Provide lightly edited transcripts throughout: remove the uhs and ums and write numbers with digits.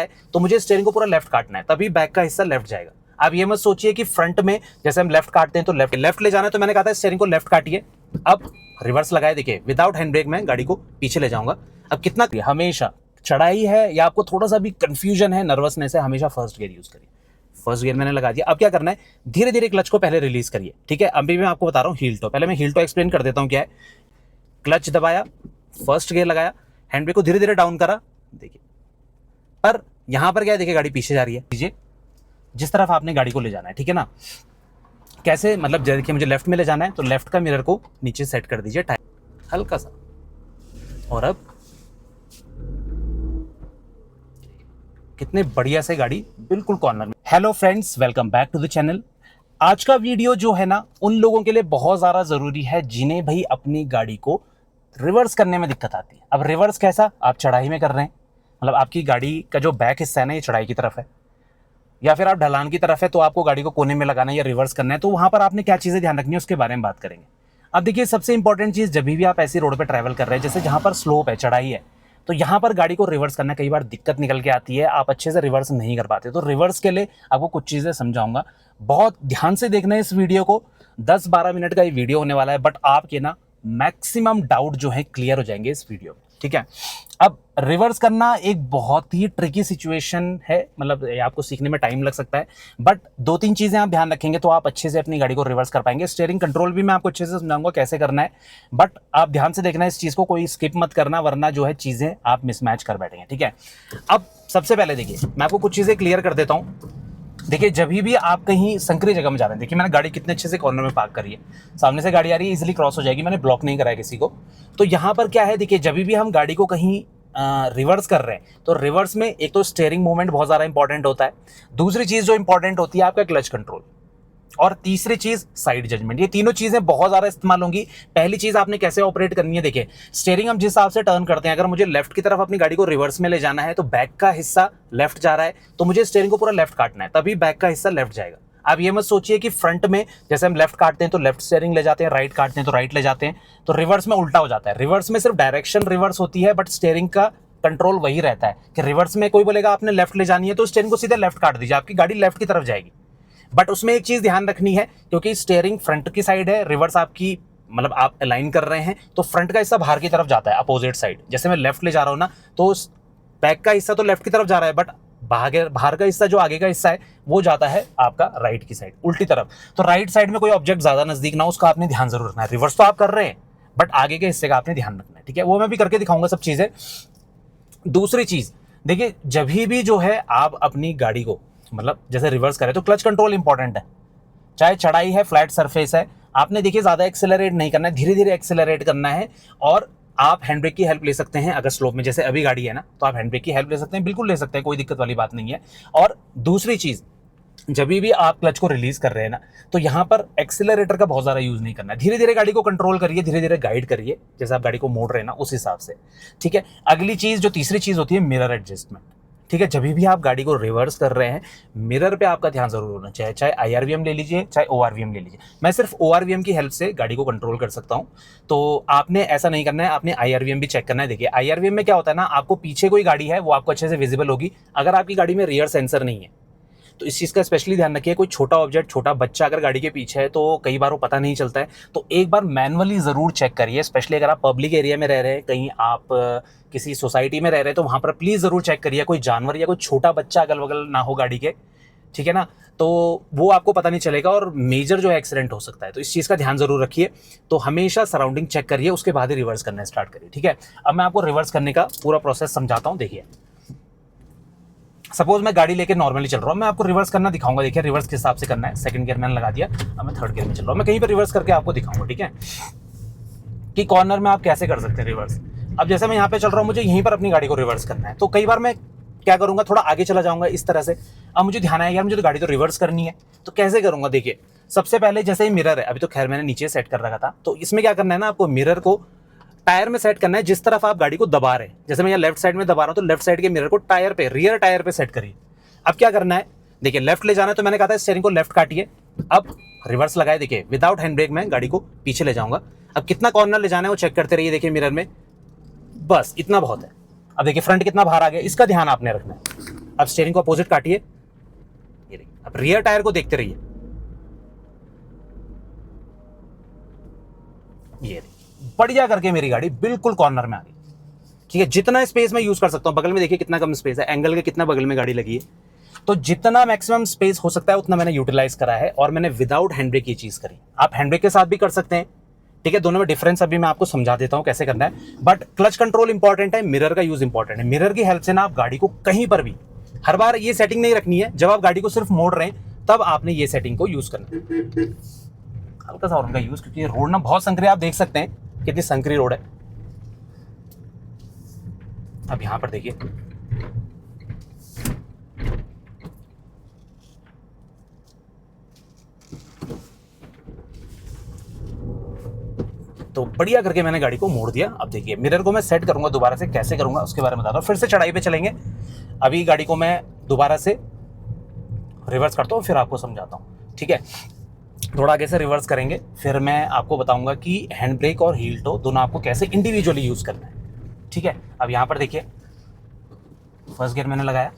तो मुझे स्टीयरिंग को पूरा लेफ्ट काटना है, तभी बैक का हिस्सा लेफ्ट जाएगा। आप ये मत सोचिए कि फ्रंट में जैसे हम लेफ्ट काटते हैं तो लेफ्ट ले जाना है, तो मैंने कहा था स्टीयरिंग को लेफ्ट काटिए। अब रिवर्स लगाए, देखिए विदाउट हैंड ब्रेक मैं गाड़ी को पीछे ले जाऊंगा। अब कितना, हमेशा चढ़ाई है या आपको थोड़ा सा भी कंफ्यूजन है, नर्वसनेस है, हमेशा फर्स्ट गियर यूज करिए। फर्स्ट गियर मैंने लगा दिया। अब क्या करना है, धीरे धीरे क्लच को पहले रिलीज करिए, ठीक है। अभी मैं आपको बता रहा हूँ हील टो, पहले मैं हील टो एक्सप्लेन कर देता हूँ क्या है। क्लच दबाया, फर्स्ट गियर लगाया, हैंड ब्रेक को धीरे धीरे डाउन करा, देखिए। पर यहां पर क्या है, देखिए गाड़ी पीछे जा रही है, लीजिए जिस तरफ आपने गाड़ी को ले जाना है, ठीक है ना। कैसे, मतलब देखिए मुझे लेफ्ट में ले जाना है तो लेफ्ट का मिरर को नीचे सेट कर दीजिए टायर हल्का सा, और अब कितने बढ़िया से गाड़ी बिल्कुल कॉर्नर में। Hello friends, welcome back to the channel. आज का वीडियो जो है ना, उन लोगों के लिए बहुत ज़्यादा ज़रूरी है जिन्हें भाई अपनी गाड़ी को रिवर्स करने में दिक्कत आती है। अब रिवर्स कैसा, आप चढ़ाई में कर रहे हैं, मतलब आपकी गाड़ी का जो बैक हिस्सा है ना, ये चढ़ाई की तरफ है, या फिर आप ढलान की तरफ है, तो आपको गाड़ी को कोने में लगाना है या रिवर्स करना है, तो वहाँ पर आपने क्या चीज़ें ध्यान रखनी है उसके बारे में बात करेंगे। अब देखिए, सबसे इंपॉर्टेंट चीज़, जब भी आप ऐसी रोड पर ट्रैवल कर रहे हैं जैसे जहाँ पर स्लोप है, चढ़ाई है, तो यहाँ पर गाड़ी को रिवर्स करना कई बार दिक्कत निकल के आती है, आप अच्छे से रिवर्स नहीं कर पाते। तो रिवर्स के लिए आपको कुछ चीज़ें समझाऊंगा, बहुत ध्यान से देखना है इस वीडियो को। 10-12 मिनट का ये वीडियो होने वाला है, बट आपके ना मैक्सिमम डाउट जो है क्लियर हो जाएंगे इस वीडियो में, ठीक है। अब रिवर्स करना एक बहुत ही ट्रिकी सिचुएशन है, मतलब आपको सीखने में टाइम लग सकता है, बट 2-3 चीज़ें आप ध्यान रखेंगे तो आप अच्छे से अपनी गाड़ी को रिवर्स कर पाएंगे। स्टीयरिंग कंट्रोल भी मैं आपको अच्छे से समझाऊंगा कैसे करना है, बट आप ध्यान से देखना इस चीज़ को, कोई स्किप मत करना, वरना जो है चीज़ें आप मिसमैच कर बैठेंगे, ठीक है। अब सबसे पहले देखिए, मैं आपको कुछ चीज़ें क्लियर कर देता हूँ। देखिए, जब भी आप कहीं संकरी जगह में जा रहे हैं, देखिए मैंने गाड़ी कितने अच्छे से कॉर्नर में पार्क करी है, सामने से गाड़ी आ रही है, इजीली क्रॉस हो जाएगी, मैंने ब्लॉक नहीं कराया किसी को। तो यहाँ पर क्या है, देखिए जब भी हम गाड़ी को कहीं रिवर्स कर रहे हैं, तो रिवर्स में एक तो स्टीयरिंग मूवमेंट बहुत ज़्यादा इंपॉर्टेंट होता है, दूसरी चीज़ जो इंपॉर्टेंट होती है आपका क्लच कंट्रोल, और तीसरी चीज साइड जजमेंट। ये तीनों चीजें बहुत ज्यादा इस्तेमाल होंगी। पहली चीज आपने कैसे ऑपरेट करनी है, देखिए स्टीयरिंग हम जिस हिसाब से टर्न करते हैं, अगर मुझे लेफ्ट की तरफ अपनी गाड़ी को रिवर्स में ले जाना है तो बैक का हिस्सा लेफ्ट जा रहा है, तो मुझे स्टीयरिंग को पूरा लेफ्ट काटना है, तभी बैक का हिस्सा लेफ्ट जाएगा। आप ये मत सोचिए कि फ्रंट में जैसे हम लेफ्ट काटते हैं तो लेफ्ट स्टीयरिंग ले जाते हैं, राइट काटते हैं तो राइट ले जाते हैं, तो रिवर्स में उल्टा हो जाता है। रिवर्स में सिर्फ डायरेक्शन रिवर्स होती है, बट स्टीयरिंग का कंट्रोल वही रहता है कि रिवर्स में कोई बोलेगा आपने लेफ्ट ले जानी है तो स्टीयरिंग को सीधे लेफ्ट काट दीजिए, आपकी गाड़ी लेफ्ट की तरफ जाएगी। बट उसमें एक चीज ध्यान रखनी है, क्योंकि स्टीयरिंग फ्रंट की साइड है, रिवर्स आपकी मतलब आप अलाइन कर रहे हैं, तो फ्रंट का हिस्सा बाहर की तरफ जाता है, अपोजिट साइड। जैसे मैं लेफ्ट ले जा रहा हूं ना, तो बैक का हिस्सा तो लेफ्ट की तरफ जा रहा है, बट बाहर का हिस्सा जो आगे का हिस्सा है वो जाता है आपका राइट की साइड, उल्टी तरफ। तो राइट साइड में कोई ऑब्जेक्ट ज्यादा नजदीक ना हो, उसका आपने ध्यान जरूर रखना है। रिवर्स तो आप कर रहे हैं, बट आगे के हिस्से का आपने ध्यान रखना है, ठीक है। वो मैं भी करके दिखाऊंगा सब चीजें। दूसरी चीज देखिए, जब भी जो है आप अपनी गाड़ी को मतलब जैसे रिवर्स करें तो क्लच कंट्रोल इंपॉर्टेंट है। चाहे चढ़ाई है, फ्लैट सरफेस है, आपने देखिए ज्यादा एक्सेलरेट नहीं करना है, धीरे धीरे एक्सेलरेट करना है। और आप हैंड ब्रेक की हेल्प ले सकते हैं, अगर स्लोप में जैसे अभी गाड़ी है ना, तो आप हैंड ब्रेक की हेल्प ले सकते हैं, बिल्कुल ले सकते हैं, कोई दिक्कत वाली बात नहीं है। और दूसरी चीज, जब भी आप क्लच को रिलीज कर रहे हैं ना, तो यहाँ पर एक्सेलरेटर का बहुत ज्यादा यूज नहीं करना है, धीरे धीरे गाड़ी को कंट्रोल करिए, धीरे धीरे गाइड करिए, जैसे आप गाड़ी को मोड़ रहे हैं ना उस हिसाब से, ठीक है। अगली चीज, जो तीसरी चीज होती है, मिरर एडजस्टमेंट, ठीक है। जब भी आप गाड़ी को रिवर्स कर रहे हैं, मिरर पे आपका ध्यान जरूर होना चाहिए, चाहे IRVM ले लीजिए, चाहे ORVM ले लीजिए। मैं सिर्फ ORVM की हेल्प से गाड़ी को कंट्रोल कर सकता हूं, तो आपने ऐसा नहीं करना है, आपने IRVM भी चेक करना है। देखिए IRVM में क्या होता है ना, आपको पीछे कोई गाड़ी है वो आपको अच्छे से विजिबल होगी, अगर आपकी गाड़ी में रियर सेंसर नहीं है तो इस चीज़ का स्पेशली ध्यान रखिए। कोई छोटा ऑब्जेक्ट, छोटा बच्चा अगर गाड़ी के पीछे है तो कई बार वो पता नहीं चलता है, तो एक बार मैनुअली ज़रूर चेक करिए। स्पेशली अगर आप पब्लिक एरिया में रह रहे हैं, कहीं आप किसी सोसाइटी में रह रहे हैं, तो वहाँ पर प्लीज़ ज़रूर चेक करिए कोई जानवर या कोई छोटा बच्चा अगल बगल ना हो गाड़ी के, ठीक है ना, तो वो आपको पता नहीं चलेगा और मेजर जो है एक्सीडेंट हो सकता है। तो इस चीज़ का ध्यान ज़रूर रखिए। तो हमेशा सराउंडिंग चेक करिए, उसके बाद ही रिवर्स करना स्टार्ट करिए, ठीक है। अब मैं आपको रिवर्स करने का पूरा प्रोसेस समझाता हूँ। देखिए, सपोज मैं गाड़ी लेके नॉर्मली चल रहा हूँ, मैं आपको रिवर्स करना दिखाऊंगा। देखिए रिवर्स किस हिसाब से करना है। सेकंड गियर मैंने लगा दिया, अब मैं थर्ड गियर में चल रहा हूँ, मैं कहीं पर रिवर्स करके आपको दिखाऊंगा, ठीक है, कि कॉर्नर में आप कैसे कर सकते हैं रिवर्स। अब जैसे मैं यहाँ पे चल रहा हूँ, मुझे यहीं पर अपनी गाड़ी को रिवर्स करना है, तो कई बार मैं क्या करूंगा, थोड़ा आगे चला जाऊंगा इस तरह से। अब मुझे ध्यान आया यार मुझे तो गाड़ी तो रिवर्स करनी है, तो कैसे करूंगा। देखिए सबसे पहले जैसे ही मिरर है, अभी तो खैर मैंने नीचे सेट कर रखा था, तो इसमें क्या करना है ना, आपको मिरर को टायर में सेट करना है जिस तरफ आप गाड़ी को दबा रहे हैं। जैसे मैं यहाँ लेफ्ट साइड में दबा रहा हूँ, तो लेफ्ट साइड के मिरर को टायर पे, रियर टायर पे सेट करिए। अब क्या करना है, देखिए लेफ्ट ले जाना है, तो मैंने कहा था स्टीयरिंग को लेफ्ट काटिए। अब रिवर्स लगाए, देखिए विदाउट हैंड ब्रेक में गाड़ी को पीछे ले जाऊंगा। अब कितना कॉर्नर ले जाना है वो चेक करते रहिए, देखिए मिरर में, बस इतना बहुत है। अब देखिए फ्रंट कितना बाहर आ गया, इसका ध्यान आपने रखना है। अब स्टीयरिंग को अपोजिट काटिए, ये देखिए। अब रियर टायर को देखते रहिए, ये देखिए बढ़िया करके मेरी गाड़ी बिल्कुल कॉर्नर में आ गई। ठीक है, जितना स्पेस मैं यूज कर सकता हूँ, बगल में देखिए कितना कम स्पेस है, एंगल के कितना बगल में गाड़ी लगी है, तो जितना मैक्सिमम स्पेस हो सकता है उतना मैंने यूटिलाइज करा है और मैंने विदाउट हैंड ब्रेक ये चीज करी। आप हैंड ब्रेक के साथ भी कर सकते हैं, ठीक है, दोनों में डिफरेंस अभी मैं आपको समझा देता हूं कैसे करना है। बट क्लच कंट्रोल इंपॉर्टेंट है, मिरर का यूज इंपॉर्टेंट है। मिरर की हेल्प से ना आप गाड़ी को कहीं पर भी, हर बार ये सेटिंग नहीं रखनी है, जब आप गाड़ी को सिर्फ मोड़ रहे हैं तब आपने ये सेटिंग को यूज करना है। हल्का सा हॉर्न का यूज, क्योंकि रोड ना बहुत संकरी, आप देख सकते हैं कितनी संकरी रोड है। अब यहां पर देखिए, तो बढ़िया करके मैंने गाड़ी को मोड़ दिया। अब देखिए मिरर को मैं सेट करूंगा दोबारा से, कैसे करूंगा उसके बारे में बता रहा हूं। फिर से चढ़ाई पे चलेंगे, अभी गाड़ी को मैं दोबारा से रिवर्स करता हूँ, फिर आपको समझाता हूँ। ठीक है, थोड़ा आगे से रिवर्स करेंगे, फिर मैं आपको बताऊंगा कि हैंड ब्रेक और हील टो दोनों आपको कैसे इंडिविजुअली यूज करना है। ठीक है, अब यहां पर देखिए फर्स्ट गियर मैंने लगाया,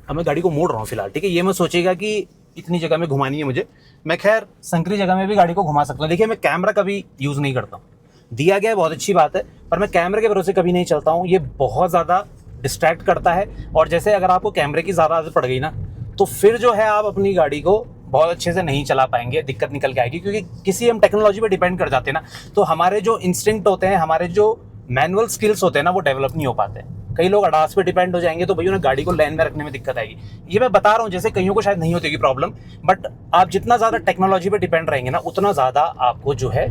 अब मैं गाड़ी को मोड़ रहा हूँ फिलहाल। ठीक है, ये मत सोचिएगा कि इतनी जगह में घुमानी है मुझे, मैं खैर संकरी जगह में भी गाड़ी को घुमा सकता हूँ। देखिए मैं कैमरा कभी यूज नहीं करता हूँ, दिया गया है बहुत अच्छी बात है, पर मैं कैमरे के भरोसे कभी नहीं चलता हूँ, ये बहुत ज़्यादा डिस्ट्रैक्ट करता है। और जैसे अगर आपको कैमरे की ज़्यादा आदत पड़ गई ना, तो फिर जो है आप अपनी गाड़ी को बहुत अच्छे से नहीं चला पाएंगे, दिक्कत निकल के आएगी। क्योंकि किसी हम टेक्नोलॉजी पे डिपेंड कर जाते हैं ना, तो हमारे जो इंस्टिंक्ट होते हैं, हमारे जो मैनुअल स्किल्स होते हैं ना, वो डेवलप नहीं हो पाते हैं। कई लोग अडास पे डिपेंड हो जाएंगे, तो भैया ना गाड़ी को लाइन में रखने में दिक्कत आएगी। ये मैं बता रहा हूँ, जैसे कईयों को शायद नहीं होती प्रॉब्लम, बट आप जितना ज़्यादा टेक्नोलॉजी पे डिपेंड रहेंगे ना, उतना ज़्यादा आपको जो है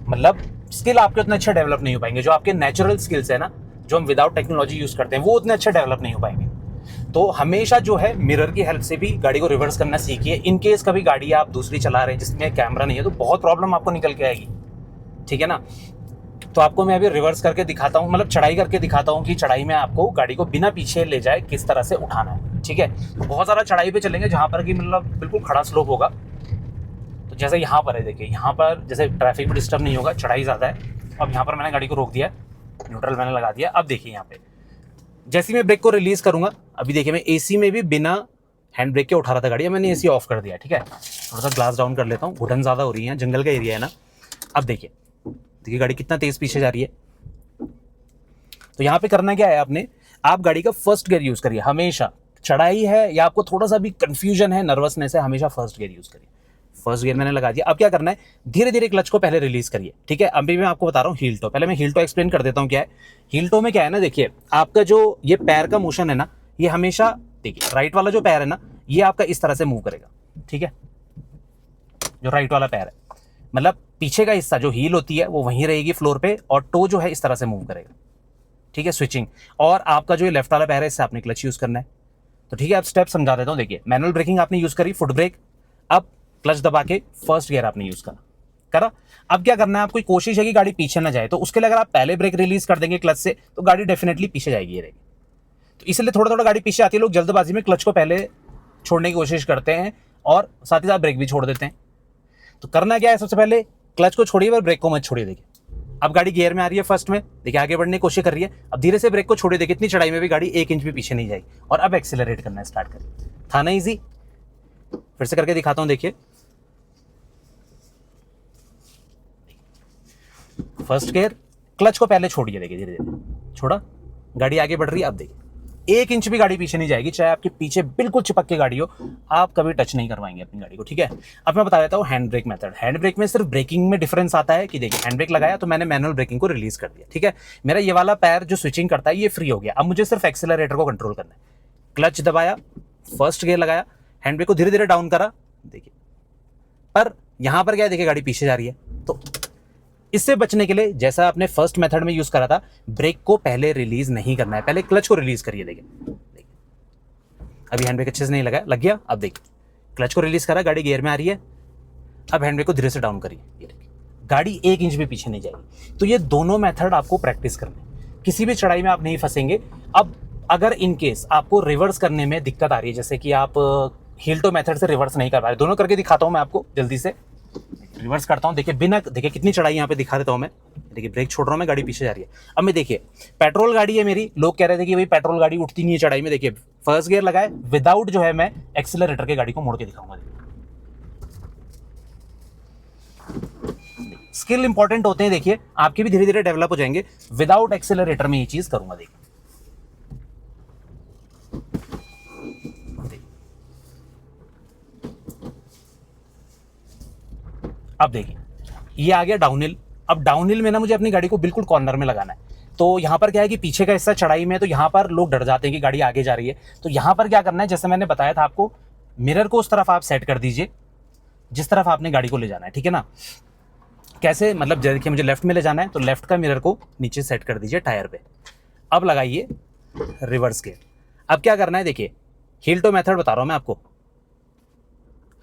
मतलब स्किल आपके उतने अच्छे डेवलप नहीं हो पाएंगे। जो आपके नेचुरल स्किल्स है ना, जो हम विदाउट टेक्नोलॉजी यूज़ करते हैं, वो उतने अच्छे डेवलप नहीं हो पाएंगे। तो हमेशा जो है मिरर की हेल्प से भी गाड़ी को रिवर्स करना सीखिए। इन केस कभी गाड़ी आप दूसरी चला रहे हैं जिसमें कैमरा नहीं है, तो बहुत प्रॉब्लम आपको निकल के आएगी। ठीक है ना, तो आपको मैं अभी रिवर्स करके दिखाता हूँ, मतलब चढ़ाई करके दिखाता हूँ कि चढ़ाई में आपको गाड़ी को बिना पीछे ले जाए किस तरह से उठाना है। ठीक है, तो बहुत ज़्यादा चढ़ाई पे चलेंगे जहाँ पर कि मतलब बिल्कुल खड़ा स्लोप होगा। तो जैसे यहाँ पर है, देखिए यहाँ पर जैसे ट्रैफिक भी डिस्टर्ब नहीं होगा, चढ़ाई ज़्यादा है। अब यहाँ पर मैंने गाड़ी को रोक दिया, न्यूट्रल मैंने लगा दिया। अब देखिए यहाँ पे जैसे मैं ब्रेक को रिलीज़ करूँगा, अभी देखिए मैं एसी में भी बिना हैंड ब्रेक के उठा रहा था गाड़ी, मैंने एसी ऑफ कर दिया। ठीक है, थोड़ा सा ग्लास डाउन कर लेता हूँ, घुटन ज़्यादा हो रही है, जंगल का एरिया है ना। अब देखिए गाड़ी कितना तेज़ पीछे जा रही है। तो यहाँ पे करना क्या है आपने, आप गाड़ी का फर्स्ट गियर यूज़ करिए हमेशा। चढ़ाई है या आपको थोड़ा सा भी कंफ्यूजन है, नर्वसनेस है, हमेशा फर्स्ट गियर यूज़ करिए। फर्स्ट गियर मैंने लगा दिया। अब क्या करना है, धीरे धीरे क्लच को पहले रिलीज करिए। ठीक है, अभी मैं आपको बता रहा हूँ हील टो। पहले मैं हील टो एक्सप्लेन कर देता हूँ क्या है। हील टो में क्या है ना, देखिए आपका जो ये पैर का मोशन है ना, ये हमेशा देखिए राइट वाला जो पैर है ना, ये आपका इस तरह से मूव करेगा। ठीक है, जो राइट वाला पैर है, मतलब पीछे का हिस्सा जो हील होती है वो वहीं रहेगी फ्लोर पे, और टो जो है इस तरह से मूव करेगा। ठीक है, स्विचिंग। और आपका जो ये लेफ्ट वाला पैर है, इससे आपने क्लच यूज करना है। तो ठीक है, अब स्टेप समझा देता हूँ। देखिए मैनुअल ब्रेकिंग आपने यूज करी, फुट ब्रेक, अब क्लच दबा के फर्स्ट गियर आपने यूज करा। अब क्या करना है, आपको कोशिश है कि गाड़ी पीछे ना जाए, तो उसके लिए अगर आप पहले ब्रेक रिलीज कर देंगे क्लच से, तो गाड़ी डेफिनेटली पीछे जाएगी, ये रहेगी। तो इसलिए थोड़ा थोड़ा गाड़ी पीछे आती है, लोग जल्दबाजी में क्लच को पहले छोड़ने की कोशिश करते हैं और साथ ही साथ ब्रेक भी छोड़ देते हैं। तो करना क्या है, सबसे पहले क्लच को छोड़िए और ब्रेक को मत छोड़िए। देखिए अब गाड़ी गियर में आ रही है फर्स्ट में, देखिए आगे बढ़ने की कोशिश कर रही है। अब धीरे से ब्रेक को छोड़िए, देखिए इतनी चढ़ाई में भी गाड़ी 1 इंच भी पीछे नहीं जाएगी। और अब एक्सेलरेट करना स्टार्ट करिए। था ना इजी, फिर से करके दिखाता हूं। देखिए फर्स्ट गियर, क्लच को पहले छोड़िए, देखिए धीरे धीरे छोड़ा, गाड़ी आगे बढ़ रही है। अब देखिए 1 इंच भी गाड़ी पीछे नहीं जाएगी, चाहे आपके पीछे बिल्कुल चिपक के गाड़ी हो, आप कभी टच नहीं करवाएंगे अपनी गाड़ी को। ठीक है, अब मैं बता देता हूँ hand brake method. Hand brake में सिर्फ ब्रेकिंग में डिफरेंस आता है कि देखिए हैंड ब्रेक लगाया तो मैंने मैनुअल ब्रेकिंग को रिलीज कर दिया। ठीक है, मेरा ये वाला पैर जो स्विचिंग करता है ये फ्री हो गया। अब मुझे सिर्फ एक्सेलरेटर को कंट्रोल करना है। क्लच दबाया, फर्स्ट गियर लगाया, हैंड ब्रेक को धीरे धीरे डाउन करा। देखिए पर यहां पर क्या है, देखिए गाड़ी पीछे जा रही है। तो इससे बचने के लिए जैसा आपने फर्स्ट मेथड में यूज करा था, ब्रेक को पहले रिलीज नहीं करना है, पहले क्लच को रिलीज करिए। देखिए अभी हैंड ब्रेक अच्छे से नहीं लगा, लग गया। अब देखिए क्लच को रिलीज करा, गाड़ी गियर में आ रही है। अब हैंड ब्रेक को धीरे से डाउन करिए, ये देखिए गाड़ी 1 इंच भी पीछे नहीं जाएगी। तो ये दोनों मेथड आपको प्रैक्टिस करने, किसी भी चढ़ाई में आप नहीं फंसेंगे। अब अगर इन केस आपको रिवर्स करने में दिक्कत आ रही है, जैसे कि आप हील टो मेथड से रिवर्स नहीं कर पा रहे, दोनों करके दिखाता हूं मैं आपको जल्दी से। रिवर्स करता हूँ, देखिए बिना, देखिए कितनी चढ़ाई यहाँ पे दिखा देता हूँ मैं, देखिए ब्रेक छोड़ रहा हूँ मैं, गाड़ी पीछे जा रही है। अब मैं देखिए पेट्रोल गाड़ी है मेरी, लोग कह रहे थे कि भाई पेट्रोल गाड़ी उठती नहीं है चढ़ाई में, देखिए फर्स्ट गियर लगाए विदाउट जो है मैं एक्सीलरेटर के गाड़ी को मोड़ के दिखाऊंगा। स्किल इंपॉर्टेंट होते हैं, देखिए आपके भी धीरे धीरे डेवलप हो जाएंगे। विदाउट एक्सेलरेटर में ये चीज करूंगा, देखिए अब देखिए ये आ गया डाउनहिल। अब डाउनहिल में ना मुझे अपनी गाड़ी को बिल्कुल कॉर्नर में लगाना है। तो यहाँ पर क्या है कि पीछे का हिस्सा चढ़ाई में, तो यहाँ पर लोग डर जाते हैं कि गाड़ी आगे जा रही है। तो यहाँ पर क्या करना है, जैसे मैंने बताया था आपको, मिरर को उस तरफ आप सेट कर दीजिए जिस तरफ आपने गाड़ी को ले जाना है, ठीक है ना। कैसे, मतलब देखिए मुझे लेफ्ट में ले जाना है तो लेफ्ट का मिरर को नीचे सेट कर दीजिए टायर पे। अब लगाइए रिवर्स गियर। अब क्या करना है, देखिए हील टो मेथड बता रहा हूं मैं आपको।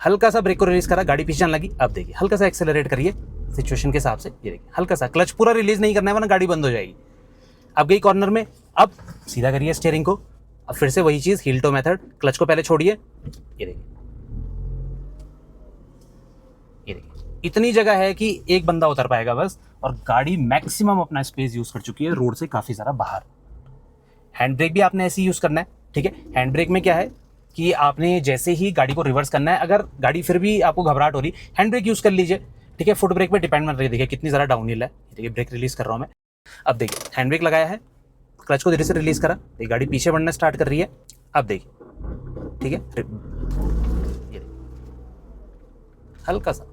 हल्का सा ब्रेक को रिलीज करा, गाड़ी पीछे जाने लगी। अब देखिए हल्का सा एक्सेलरेट करिए सिचुएशन के हिसाब से, ये देखिए हल्का सा, क्लच पूरा रिलीज नहीं करना है वरना गाड़ी बंद हो जाएगी। अब गई कॉर्नर में, अब सीधा करिए स्टीयरिंग को। अब फिर से वही चीज, हील टो मेथड, क्लच को पहले छोड़िए, ये देखिए इतनी जगह है कि एक बंदा उतर पाएगा बस, और गाड़ी मैक्सिमम अपना स्पेस यूज कर चुकी है, रोड से काफी सारा बाहर। हैंड ब्रेक भी आपने ऐसे ही यूज करना है, ठीक है। हैंड ब्रेक में क्या है कि आपने जैसे ही गाड़ी को रिवर्स करना है, अगर गाड़ी फिर भी आपको घबराहट हो रही, हैंड ब्रेक यूज कर लीजिए, ठीक है। फुट ब्रेक पे डिपेंड मत रही, देखिए कितनी ज़्यादा डाउनहिल है, देखिए ब्रेक रिलीज कर रहा हूँ मैं। अब देखिए हैंड ब्रेक लगाया है, क्लच को धीरे से रिलीज करा, ये गाड़ी पीछे बढ़ना स्टार्ट कर रही है। अब देखिए, ठीक है, ये हल्का सा,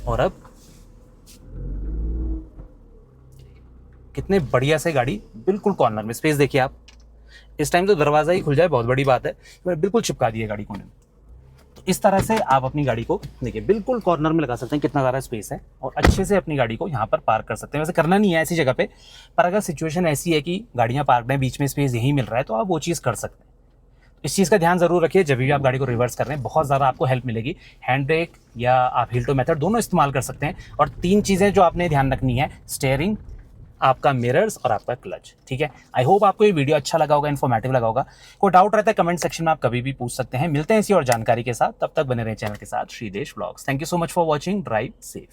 और अब कितने बढ़िया से गाड़ी बिल्कुल कॉर्नर में, स्पेस देखिए आप, इस टाइम तो दरवाजा ही खुल जाए बहुत बड़ी बात है, मैंने बिल्कुल चिपका दी है गाड़ी कोने में। तो इस तरह से आप अपनी गाड़ी को देखिए बिल्कुल कॉर्नर में लगा सकते हैं, कितना ज़्यादा स्पेस है, और अच्छे से अपनी गाड़ी को यहाँ पर पार्क कर सकते हैं। वैसे करना नहीं है ऐसी जगह पे, पर अगर सिचुएशन ऐसी है कि गाड़ियाँ पार्क हैं, बीच में स्पेस यहीं मिल रहा है, तो आप वो चीज़ कर सकते हैं। इस चीज़ का ध्यान जरूर रखिए जब भी आप गाड़ी को रिवर्स कर रहे हैं, बहुत ज़्यादा आपको हेल्प मिलेगी। हैंड ब्रेक या आप हील टो मेथड दोनों इस्तेमाल कर सकते हैं। और 3 चीज़ें जो आपने ध्यान रखनी है, स्टीयरिंग, आपका मिरर्स और आपका क्लच, ठीक है। आई होप आपको ये वीडियो अच्छा लगा होगा, इन्फॉर्मेटिव लगा होगा। कोई डाउट रहता है कमेंट सेक्शन में आप कभी भी पूछ सकते हैं। मिलते हैं इसी और जानकारी के साथ, तब तक बने रहे चैनल के साथ, Shridesh vlogs. Thank you so much for watching, drive safe.